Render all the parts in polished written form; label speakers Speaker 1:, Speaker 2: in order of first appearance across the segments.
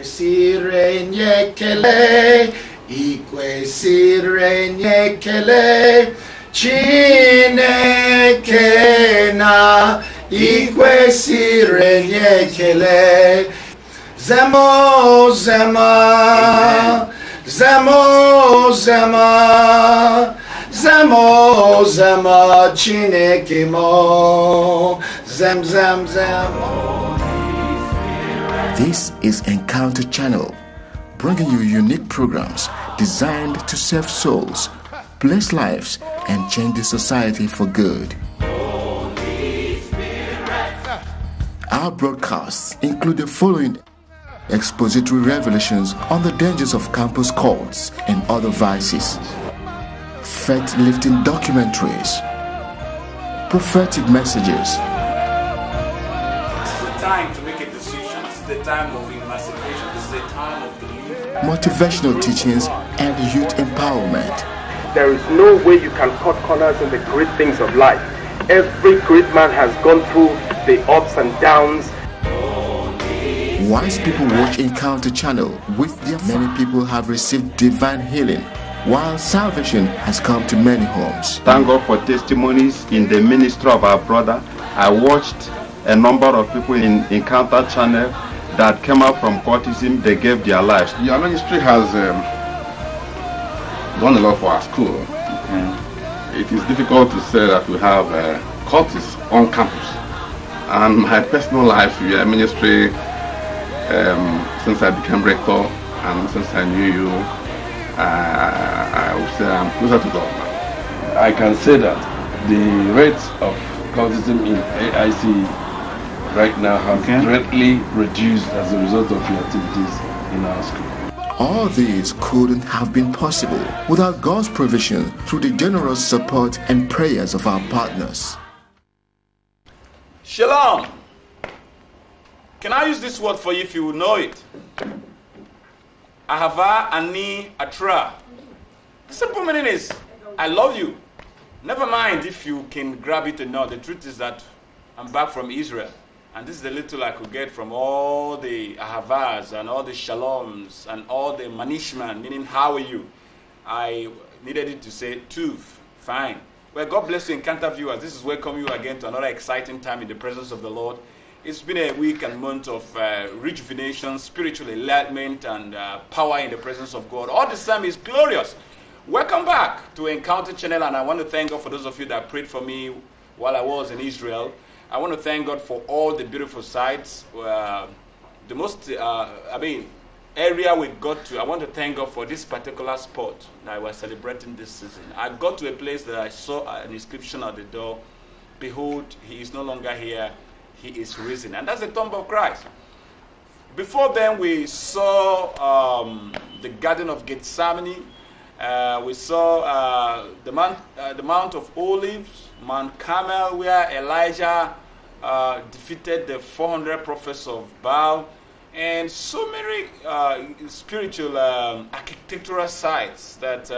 Speaker 1: Ikwesịrị nye ekele, ikwesịrị nye ekele, Chineke na ikwesịrị nye ekele. Zemo, zema, zemo, zema, zemo, zema, Chineke mo, zem, zem, zem.
Speaker 2: This is Encounter Channel, bringing you unique programs designed to save souls, bless lives, and change the society for good. Our broadcasts include the following: expository revelations on the dangers of campus cults and other vices, faith-lifting documentaries, prophetic messages.
Speaker 3: This is the time to make a decision. This is the time of emancipation. This is the time of belief.
Speaker 2: Motivational teachings and youth empowerment.
Speaker 4: There is no way you can cut corners in the great things of life. Every great man has gone through the ups and downs.
Speaker 2: Wise people watch Encounter Channel. With their many people have received divine healing, while salvation has come to many homes.
Speaker 5: Thank God for testimonies in the ministry of our brother. I watched a number of people in Encounter Channel that came out from cultism. They gave their lives.
Speaker 6: Your ministry has done a lot for our school. It is difficult to say that we have cultists on campus. And my personal life, your ministry, since I became rector and since I knew you, I would say I'm closer to God now.
Speaker 7: I can say that the rate of cultism in AIC right now has greatly reduced as a result of your activities in our school.
Speaker 2: All these couldn't have been possible without God's provision through the generous support and prayers of our partners.
Speaker 3: Shalom. Can I use this word for you if you know it? Ahava ani atra. The simple meaning is, I love you. Never mind if you can grab it or not. The truth is that I'm back from Israel. And this is the little I could get from all the ahavas and all the shaloms and all the manishman, meaning how are you? I needed it to say tuv, fine. Well, God bless you, Encounter viewers. This is welcome you again to another exciting time in the presence of the Lord. It's been a week and month of rejuvenation, spiritual enlightenment, and power in the presence of God. All the same is glorious. Welcome back to Encounter Channel, and I want to thank God for those of you that prayed for me while I was in Israel. I want to thank God for all the beautiful sights. The most, area we got to. I want to thank God for this particular spot that I was celebrating this season. I got to a place that I saw an inscription at the door. Behold, he is no longer here. He is risen. And that's the tomb of Christ. Before then, we saw the Garden of Gethsemane. We saw the Mount of Olives, Mount Carmel, where Elijah defeated the 400 prophets of Baal, and so many spiritual architectural sites that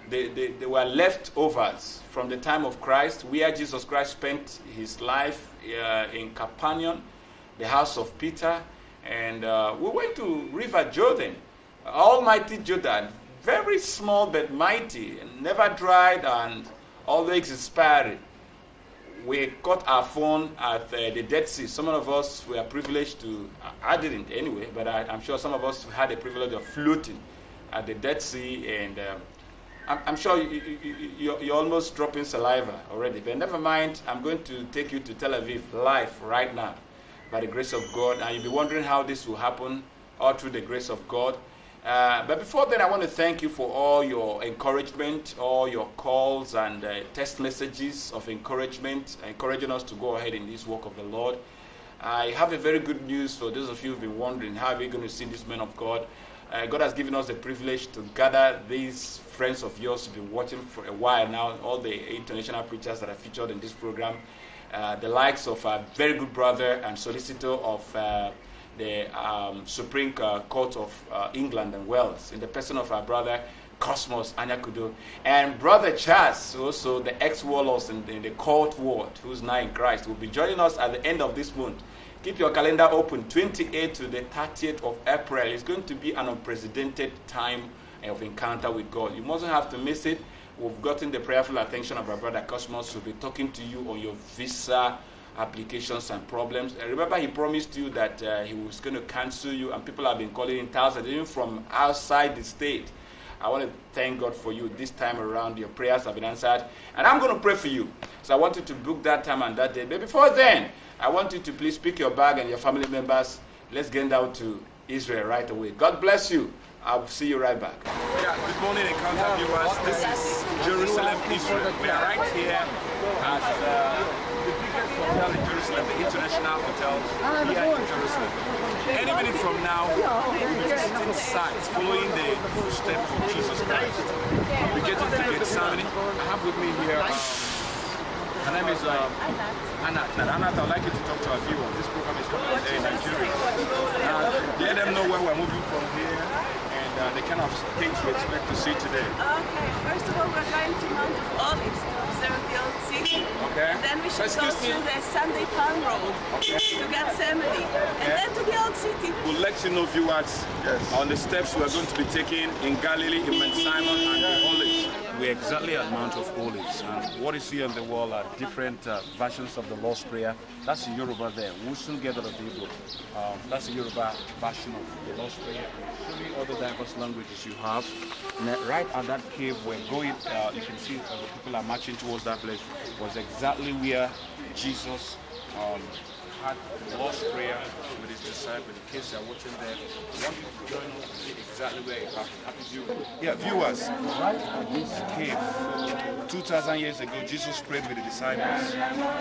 Speaker 3: they were leftovers from the time of Christ, where Jesus Christ spent his life in Capernaum, the house of Peter, and we went to River Jordan, Almighty Jordan, very small but mighty, never dried and always inspiring. We caught our phone at the Dead Sea. Some of us were privileged to, I didn't anyway, but I'm sure some of us had the privilege of floating at the Dead Sea, and I'm sure you're almost dropping saliva already, but never mind, I'm going to take you to Tel Aviv live right now by the grace of God, and you'll be wondering how this will happen, all through the grace of God. But before then, I want to thank you for all your encouragement, all your calls and text messages of encouragement, encouraging us to go ahead in this work of the Lord. I have a very good news for those of you who've been wondering, how are we going to see this man of God? God has given us the privilege to gather these friends of yours who've been watching for a while now, all the international preachers that are featured in this program, the likes of our very good brother and solicitor of the Supreme Court of England and Wales, in the person of our brother Cosmos Anyakudo, and brother Charles, also the ex-warlords in the court ward, who's now in Christ, will be joining us at the end of this month Keep your calendar open. 28th to the 30th of April. It's going to be an unprecedented time of encounter with God. You mustn't have to miss it. We've gotten the prayerful attention of our brother Cosmos, who will be talking to you on your visa applications and problems. Remember, he promised you that he was going to cancel you, and people have been calling in thousands, even from outside the state. I want to thank God for you this time around. Your prayers have been answered, and I'm going to pray for you. So I want you to book that time and that day. But before then, I want you to please pick your bag and your family members. Let's get down to Israel right away. God bless you. I'll see you right back. Yeah, good morning, Encounter viewers. This is Jerusalem, Israel. We are right here at the biggest hotel in Jerusalem, the International Hotel here in Jerusalem. Any minute from now, we'll be visiting sites following the footsteps of Jesus Christ. We're getting to Gethsemane. I have with me here, her name is Anat. Anat, I'd like you to talk to our viewers. This program is coming in Nigeria. Let them know where we're moving from here and the kind of things we expect to see today.
Speaker 8: Okay, first of all, we're going to Mount of Olives to observe the Old City.
Speaker 3: Okay.
Speaker 8: Then we should go through the Sunday Palm Road to Gethsemane. And then to the Old City.
Speaker 3: We'll let you know, viewers, on the steps we're going to be taking in Galilee, in Mount Simon, and the Olives. We're exactly at Mount of Olives, and what you see on the wall are different versions of the Lord's Prayer. That's the Yoruba there. We'll soon get out of the Igbo. That's the Yoruba version of the Lord's Prayer. Show me all the diverse languages you have. And right at that cave we're going, you can see the people are marching towards that place, was exactly where Jesus had the Lord's Prayer with his disciples. In case you're watching there, I want you to join us to see exactly where it happened. Yeah, viewers, right at this cave, 2,000 years ago, Jesus prayed with the disciples.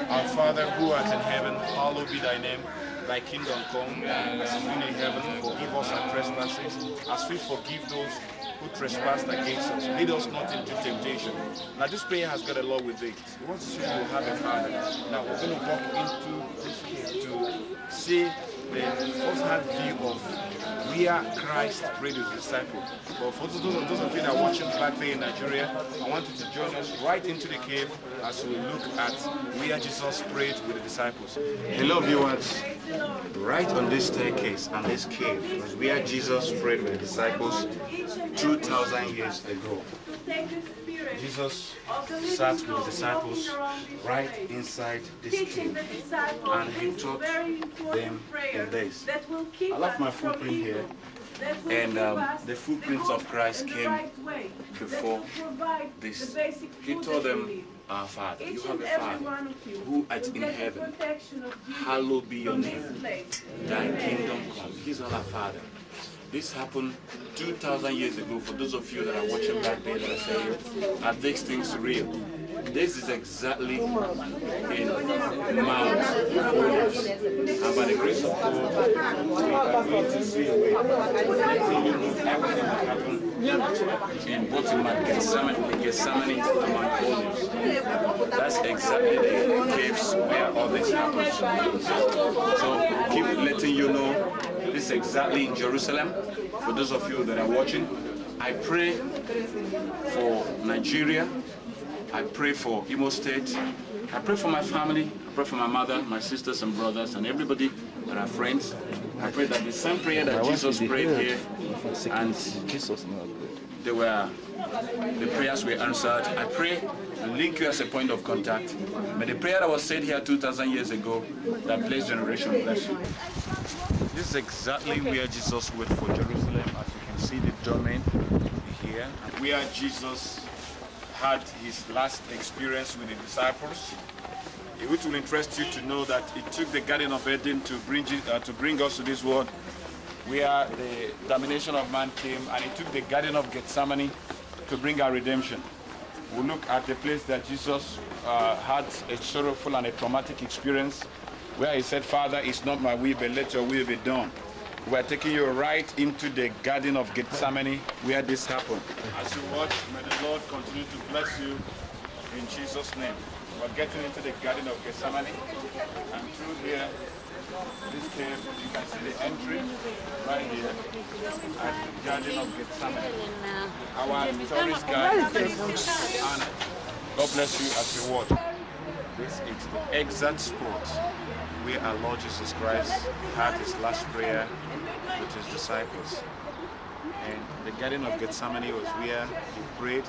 Speaker 3: Our Father who art in heaven, hallowed be thy name. Thy kingdom come, as it is in heaven. Forgive us our trespasses, as we forgive those who trespass against us. Lead us not into temptation. Now this prayer has got a lot with it. We want to see you have a Father. Now we're going to walk into this cave to see the first-hand view of where Christ prayed with his disciples. But for those of you that are watching back there in Nigeria, I want you to join us right into the cave as we look at where Jesus prayed with the disciples. Hello viewers, right on this staircase and this cave was where Jesus prayed with the disciples 2,000 years ago. Jesus sat with the disciples right inside this cave and he taught them in this. I love my footprint here, and the footprints of Christ came before this. He told them, our Father, you have a Father who art in heaven, hallowed be your name, thy kingdom come. He's our Father. This happened 2,000 years ago. For those of you that are watching back there that are saying, are these things real? This is exactly in Mount Olives. And by the grace of God, we are going to see everything that happened in both in Mount Gethsemane and Mount Olives. That's exactly the caves where all this happens. So keep letting you know this is exactly in Jerusalem. For those of you that are watching, I pray for Nigeria. I pray for Imo State. I pray for my family. I pray for my mother, my sisters and brothers, and everybody that are friends. I pray that the same prayer that Jesus prayed here, and the prayers were answered. I pray and link you as a point of contact. May the prayer that was said here 2,000 years ago, that blessed generation bless you. This is exactly where Jesus went for Jerusalem. As you can see the domain here, where Jesus had his last experience with the disciples. It will interest you to know that it took the Garden of Eden to bring us to this world, where the domination of man came, and it took the Garden of Gethsemane to bring our redemption. We'll look at the place that Jesus had a sorrowful and a traumatic experience, where he said, Father, it's not my will, but let your will be done. We're taking you right into the Garden of Gethsemane, where this happened. As you watch, may the Lord continue to bless you in Jesus' name. We're getting into the Garden of Gethsemane, and through here, this cave, you can see the entry right here at the Garden of Gethsemane. Our tourist guide, Anna. God bless you as you watch. This is the exact spot
Speaker 9: where our Lord Jesus Christ had his last prayer with his disciples. And the Garden of Gethsemane was where he prayed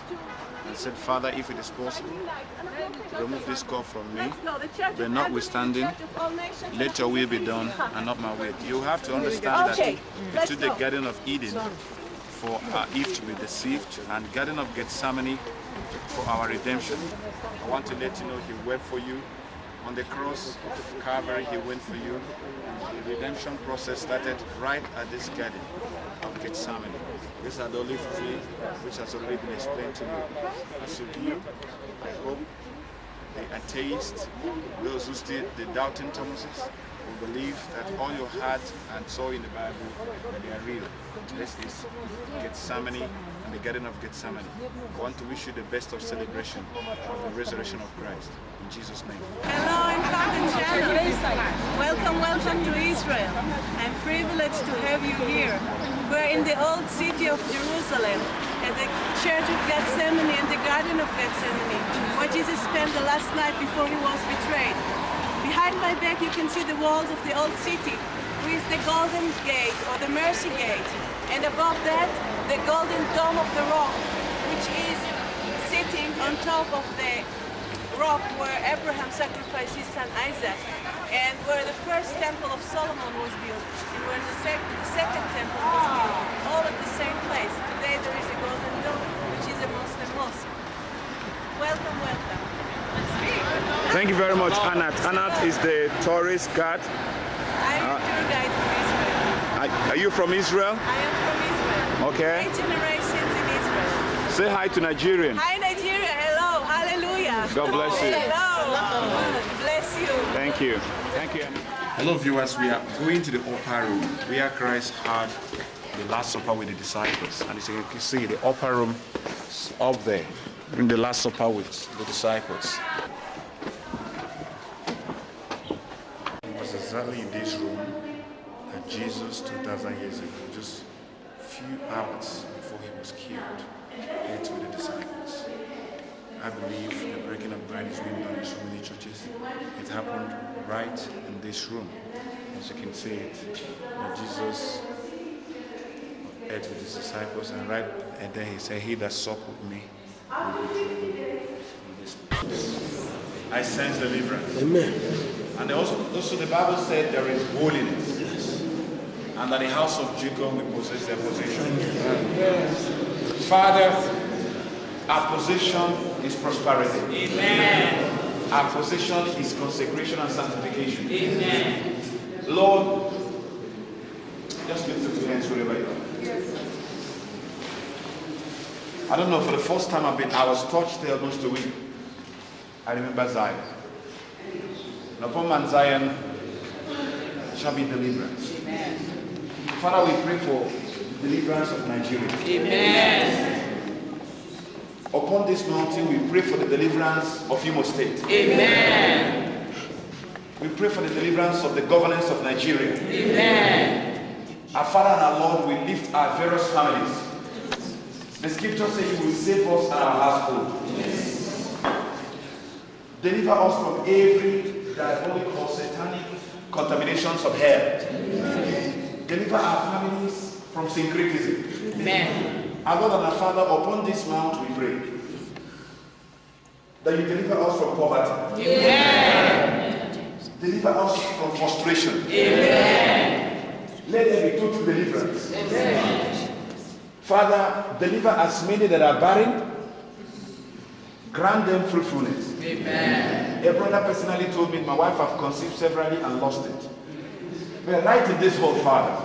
Speaker 9: and said, Father, if it is possible, remove this cup from me, but notwithstanding, let your will be done and not my will. You have to understand that he took the Garden of Eden for Eve to be deceived, and Garden of Gethsemane for our redemption. I want to let you know he wept for you. On the cross of Calvary, he went for you. The redemption process started right at this Garden of Gethsemane. These are the olive tree which has already been explained to you. As you view, I hope the atheists, those who still the doubting Thomases, will believe that all you heard and saw in the Bible, they are real. This is Gethsemane and the Garden of Gethsemane. I want to wish you the best of celebration of the resurrection of Christ. In Jesus' name.
Speaker 8: Hello, I'm Austen Nnadi. Welcome to Israel. I'm privileged to have you here. We're in the old city of Jerusalem, at the Church of Gethsemane and the Garden of Gethsemane, where Jesus spent the last night before he was betrayed. Behind my back you can see the walls of the old city, with the Golden Gate or the Mercy Gate, and above that the Golden Dome of the Rock, which is sitting on top of the rock where Abraham sacrificed his son Isaac, and where the first temple of Solomon was built, and where the second temple was built, all at the same place. Today there is a Golden Dome, which is a Muslim mosque. Welcome, welcome.
Speaker 9: Thank you very much, Anat. Anat is the tourist guide.
Speaker 8: I'm a tour guide from Israel.
Speaker 9: Are you from Israel?
Speaker 8: I am from Israel.
Speaker 9: Okay.
Speaker 8: 8 generations in Israel.
Speaker 9: Say hi to Nigerian.
Speaker 8: Hi Nigeria, hello, hallelujah.
Speaker 9: God bless you.
Speaker 8: Hello, bless you.
Speaker 9: Thank you. Thank you. Hello viewers, we are going to the upper room where Christ had the Last Supper with the disciples. And as you can see, the upper room is up there, in the Last Supper with the disciples. It was exactly in this room that Jesus 2,000 years ago, just a few hours before he was killed, ate with the disciples. I believe the breaking of bread is being done in so many churches. It happened right in this room. As you can see it, Jesus ate with his disciples, and right and then he said, he that supped with me will be in this place. I sense deliverance. Amen. And also the Bible said there is holiness. Yes. And that the house of Jacob will possess their possession. Yes. Father, our possession is prosperity. Amen. Our possession is consecration and sanctification. Amen. Lord, just lift up your hands wherever you are. I don't know, for the first time I was touched there almost a week. I remember Zion. And upon Mount Zion shall be deliverance. Amen. Father, we pray for deliverance of Nigeria. Amen. Upon this mountain, we pray for the deliverance of Imo State. Amen. We pray for the deliverance of the governance of Nigeria. Amen. Our Father and our Lord, we lift our various families. The scripture says you will save us and our household. Yes. Deliver us from every diabolical, satanic contaminations of hell. Amen. Deliver our families from syncretism. Amen. Our Lord and our Father, upon this mount we pray that you deliver us from poverty. Amen. Deliver us from frustration. Amen. Let there be total deliverance. Amen. Father, deliver as many that are barren. Grant them fruitfulness. Amen. A brother personally told me, my wife have conceived severally and lost it. But right in this world, Father,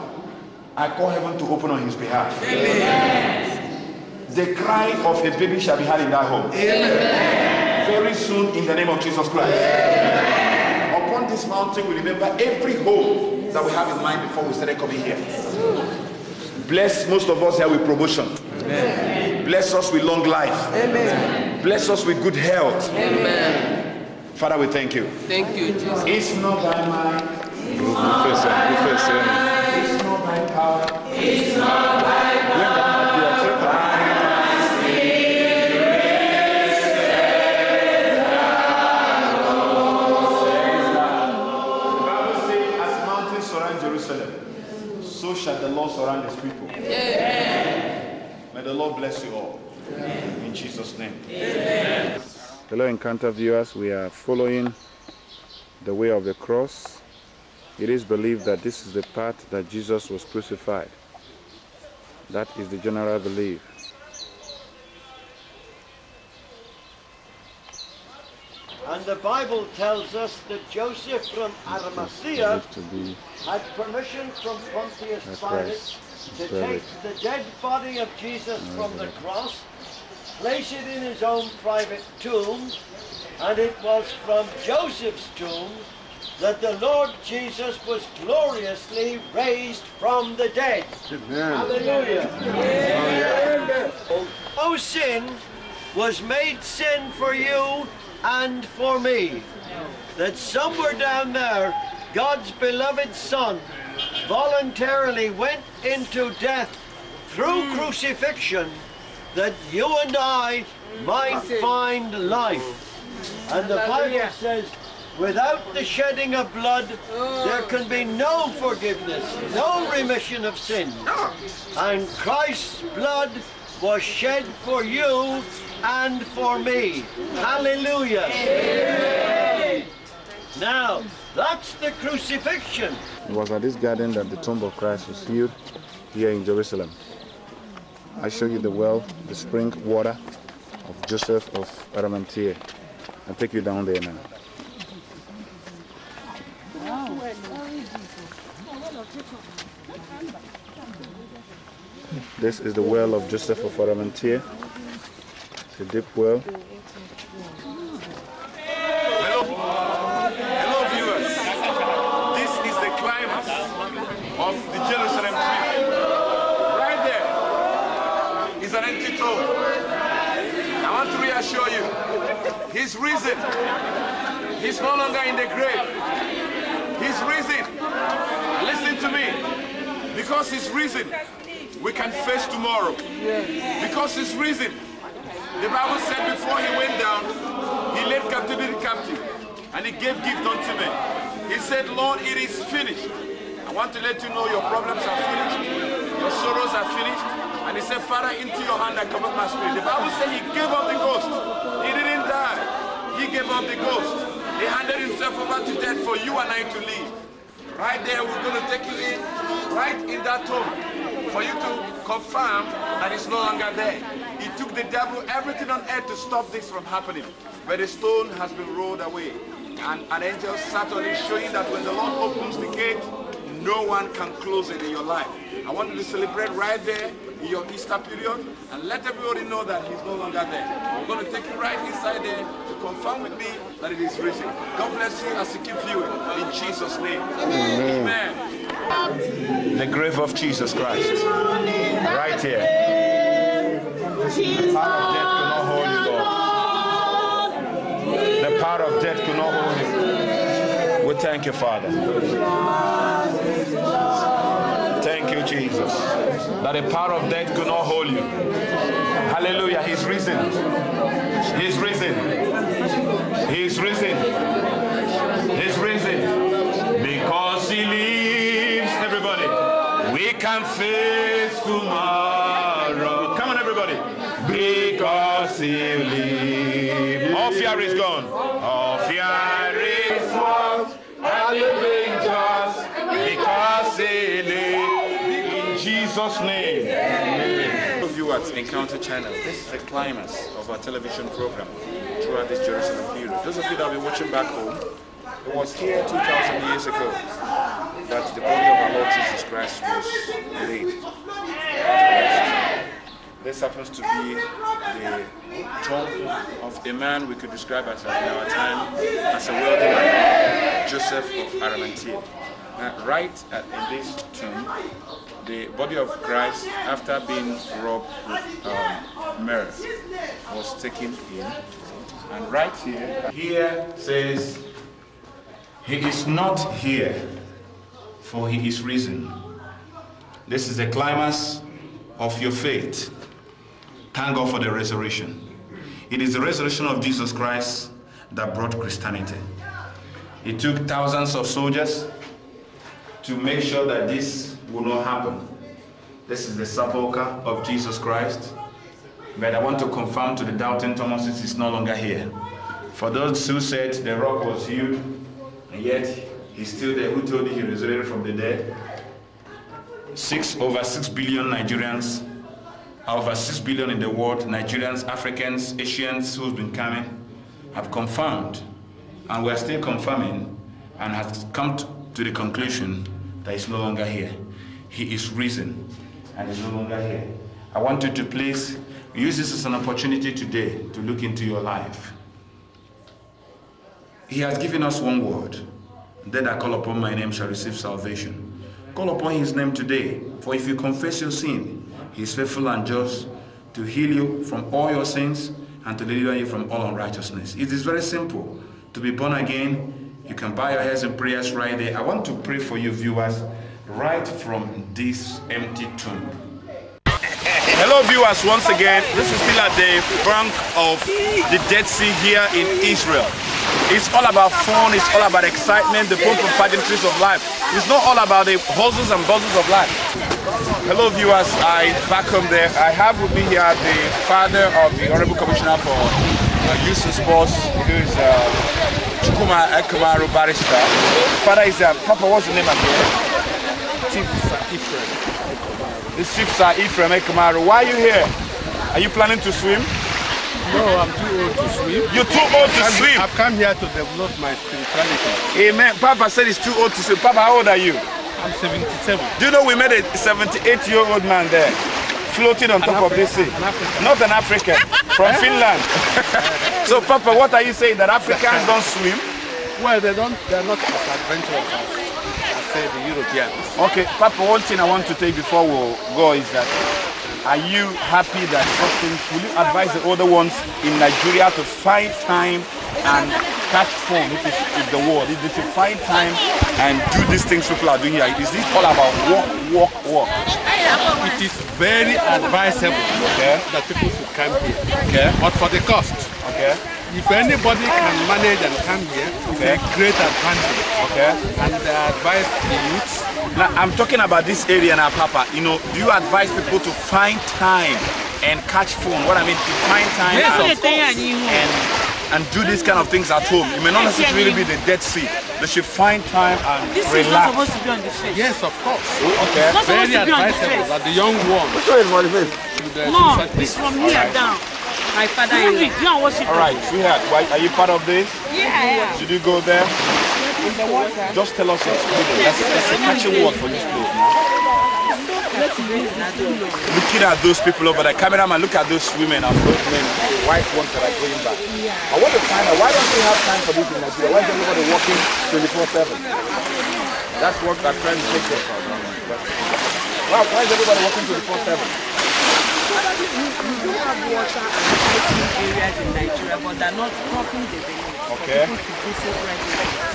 Speaker 9: I call heaven to open on his behalf. Amen. The cry of a baby shall be heard in that home. Amen. Very soon, in the name of Jesus Christ. Amen. Upon this mountain, we remember every home that we have in mind before we started coming here. Bless most of us here with promotion. Amen. Bless us with long life. Amen. Bless us with good health. Amen. Father, we thank you. Thank you, Jesus. It's not by might. It's not by power. It's not by power. May the Lord bless you all. In Jesus' name. Hello, Encounter viewers. We are following the way of the cross. It is believed that this is the path that Jesus was crucified. That is the general belief.
Speaker 10: And the Bible tells us that Joseph from Arimathea had permission from Pontius Pilate to take the dead body of Jesus from the cross, place it in his own private tomb, and it was from Joseph's tomb that the Lord Jesus was gloriously raised from the dead. Amen. Hallelujah. Amen. No sin was made sin for you and for me. That somewhere down there, God's beloved Son voluntarily went into death through crucifixion that you and I might find life. And the Bible says, without the shedding of blood, there can be no forgiveness, no remission of sin. And Christ's blood was shed for you and for me. Hallelujah. Amen. Now, that's the crucifixion.
Speaker 9: It was at this garden that the tomb of Christ was healed here in Jerusalem. I show you the well, the spring water of Joseph of Arimathea. I'll take you down there now. This is the well of Joseph of Arimathea. It's a deep well.
Speaker 3: Hello viewers. This is the climax of the Jerusalem trip. Right there is an empty tomb. I want to reassure you, he's risen. He's no longer in the grave. He's risen. Listen to me. Because he's risen, we can face tomorrow. Because he's risen. The Bible said before he went down, he led captivity captive, and he gave gift unto men. He said, Lord, it is finished. I want to let you know your problems are finished, your sorrows are finished. And he said, Father, into your hand I commit my spirit. The Bible said he gave up the ghost. He didn't die. He gave up the ghost. He handed himself over to death for you and I to live. Right there, we're going to take you in, right in that tomb, for you to confirm that it's no longer there. It took the devil everything on earth to stop this from happening. But the stone has been rolled away. And an angel sat on it, showing that when the Lord opens the gate, no one can close it in your life. I want you to celebrate right there in your Easter period and let everybody know that he's no longer there. We're going to take you right inside there to confirm with me that it is risen. God bless you as you keep viewing. In Jesus' name. Amen. The grave of Jesus Christ. Right here. The power of death could not hold you, Lord. The power of death could not hold you. We thank you, Father. Thank you, Jesus. That the power of death could not hold you. Hallelujah. He's risen. He's risen. He's risen. He's risen. Because he lives, everybody, we can face tomorrow. Come on, everybody. Because he lives. All fear is gone. All fear is gone. And living just because he lives. In Jesus' name. You at Encounter Channel. This is the climax of our television program throughout this Jerusalem period. Those of you that have been watching back home, it was here 2,000 years ago that the body of our Lord Jesus Christ was laid. This happens to be the tomb of a man we could describe as in our time as a wealthy man, Joseph of Arimathea. Right in this tomb, the body of Christ, after being rubbed with myrrh, was taken in. And right here says, he is not here, for he is risen. This is the climax of your faith. Thank God for the resurrection. It is the resurrection of Jesus Christ that brought Christianity. It took thousands of soldiers to make sure that this would not happen. This is the sepulchre of Jesus Christ. But I want to confirm to the doubting Thomases he's no longer here. For those who said the rock was healed, and yet he's still there, who told you he resurrected from the dead? Over 6 billion Nigerians, over 6 billion in the world, Nigerians, Africans, Asians who've been coming, have confirmed, and we're still confirming, and have come to the conclusion that he's no longer here. He is risen, and he's no longer here. I want you to please use this as an opportunity today to look into your life. He has given us one word. They that call upon my name shall receive salvation. Call upon his name today, for if you confess your sin, he is faithful and just to heal you from all your sins and to deliver you from all unrighteousness. It is very simple. To be born again, you can bow your heads in prayers right there. I want to pray for you viewers right from this empty tomb. Hello viewers, once again, this is still at the brink of the Dead Sea here in Israel. It's all about fun, it's all about excitement, the pomp and pageantries of life. It's not all about the hustles and bustles of life. Hello viewers, back home there. I have with me here the father of the Honorable Commissioner for Youth and Sports, who is Chukuma Ekamaru Barrister. Father is, Papa, what's the name again? Chief Ephraim. This Chief Sir Ephraim Ekamaru. Why are you here? Are you planning to swim?
Speaker 11: No, I'm too old to swim.
Speaker 3: You're too old to swim?
Speaker 11: I've come here to develop my spirituality.
Speaker 3: Amen. Papa said he's too old to swim. Papa, how old are you?
Speaker 11: I'm 77.
Speaker 3: Do you know we met a 78-year-old man there, floating on top of this sea? Not an African, from Finland. So, Papa, what are you saying, that Africans don't swim?
Speaker 11: Well, they're not as adventurous as, say, the Europeans.
Speaker 3: Okay, Papa, one thing I want to take before we go is that, are you happy that first thing, will you advise the older ones in Nigeria to find time and catch phone, if it's the word, if they should find time and do these things people are doing here? Is this all about walk?
Speaker 11: It is very advisable, okay, that people should come here, okay, but for the cost.
Speaker 3: Okay.
Speaker 11: If anybody can manage and come here, it's a great advantage.
Speaker 3: Okay.
Speaker 11: And advise the youth.
Speaker 3: Now, I'm talking about this area now, Papa. You know, do you advise people to find time and catch phone? What I mean, to find time and do these kind of things at home. It may not necessarily be the Dead Sea. They should find time and
Speaker 12: this
Speaker 3: relax.
Speaker 12: This is not supposed to be on the face.
Speaker 11: Yes, of course.
Speaker 3: Okay.
Speaker 12: It's not supposed
Speaker 11: very
Speaker 12: to be on the face.
Speaker 11: advisable that the young ones should
Speaker 12: no, it's from here down. My father in law.
Speaker 3: Alright, sweetheart, are you part of this?
Speaker 12: Yeah, I am.
Speaker 3: Should you go there?
Speaker 12: In the water.
Speaker 3: Just tell us your experience. That's a catchy word for this place now. Looking at those people over there, cameraman, look at those women and those men, the white ones that are going back. I want to find out, why don't we have time for this in Nigeria? Why is everybody working 24/7? That's what I'm trying to take care of. Why is everybody working 24/7?
Speaker 12: We do have water and hiking areas in Nigeria, but they're not properly developed.
Speaker 3: Okay.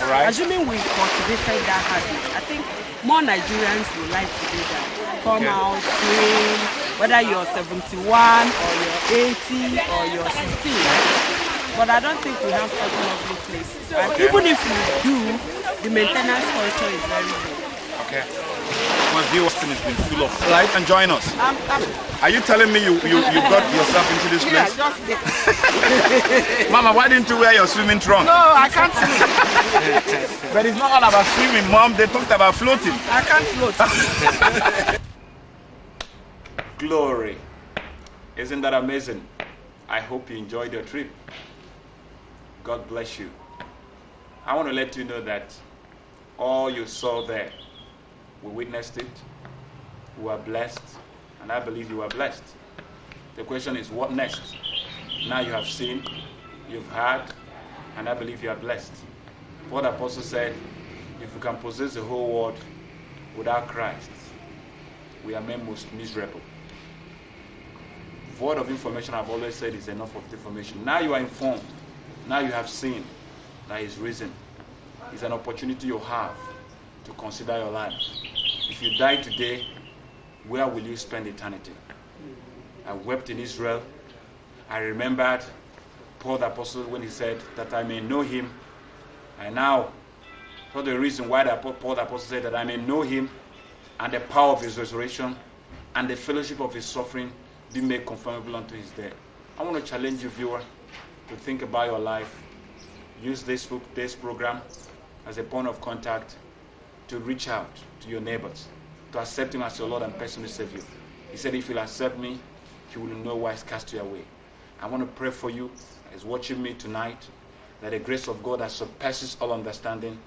Speaker 12: Right. Assuming we cultivated that habit, I think more Nigerians would like to do that. Come out, swim, whether you're 71 or you're 80 or you're 16. But I don't think we have such lovely places. And even if we do, the maintenance culture is very good.
Speaker 3: Okay. My view Austin has been full of life, and join us. Are you telling me you got yourself into this place?
Speaker 12: Yeah, just
Speaker 3: Mama, why didn't you wear your swimming trunk?
Speaker 12: No, I can't swim.
Speaker 3: But it's not all about swimming, Mom. They talked about floating.
Speaker 12: I can't float.
Speaker 3: Glory. Isn't that amazing? I hope you enjoyed your trip. God bless you. I want to let you know that all you saw there, we witnessed it, we were blessed, and I believe you were blessed. The question is, what next? Now you have seen, you've heard, and I believe you are blessed. What the apostle said, if we can possess the whole world without Christ, we are made most miserable. The word of information I've always said is enough of information. Now you are informed. Now you have seen that He's risen. It's an opportunity you have to consider your life. If you die today, where will you spend eternity? I wept in Israel. I remembered Paul the Apostle when he said that I may know Him. And now, for the reason why Paul the Apostle said that I may know Him and the power of His resurrection, and the fellowship of his suffering be made conformable unto his death. I want to challenge you, viewer, to think about your life. Use this program as a point of contact to reach out to your neighbors, to accept him as your Lord and personal Savior. He said, if you'll accept me, he will know why he's cast you away. I want to pray for you as watching me tonight, that the grace of God that surpasses all understanding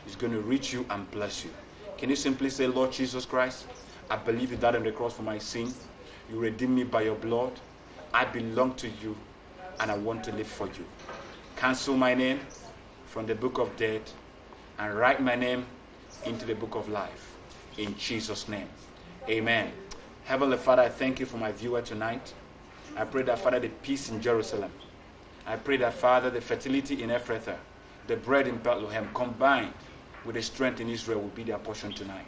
Speaker 3: is going to reach you and bless you. Can you simply say, Lord Jesus Christ, I believe you died on the cross for my sin. You redeemed me by your blood. I belong to you, and I want to live for you. Cancel my name from the book of death and write my name into the book of life. In Jesus' name, amen. Heavenly Father, I thank you for my viewer tonight. I pray that, Father, the peace in Jerusalem. I pray that, Father, the fertility in Ephrathah, the bread in Bethlehem, combined with the strength in Israel, will be their portion tonight.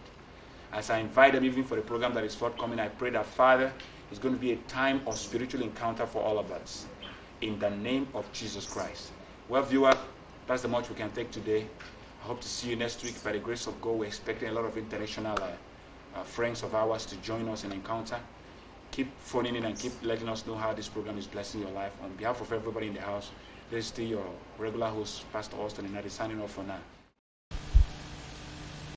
Speaker 3: As I invite them even for the program that is forthcoming, I pray that, Father, it's going to be a time of spiritual encounter for all of us. In the name of Jesus Christ. Well, viewer, that's the much we can take today. I hope to see you next week. By the grace of God, we're expecting a lot of international friends of ours to join us in encounter. Keep phoning in and keep letting us know how this program is blessing your life. On behalf of everybody in the house, this is still your regular host, Pastor Austen Nnadi, signing off for now.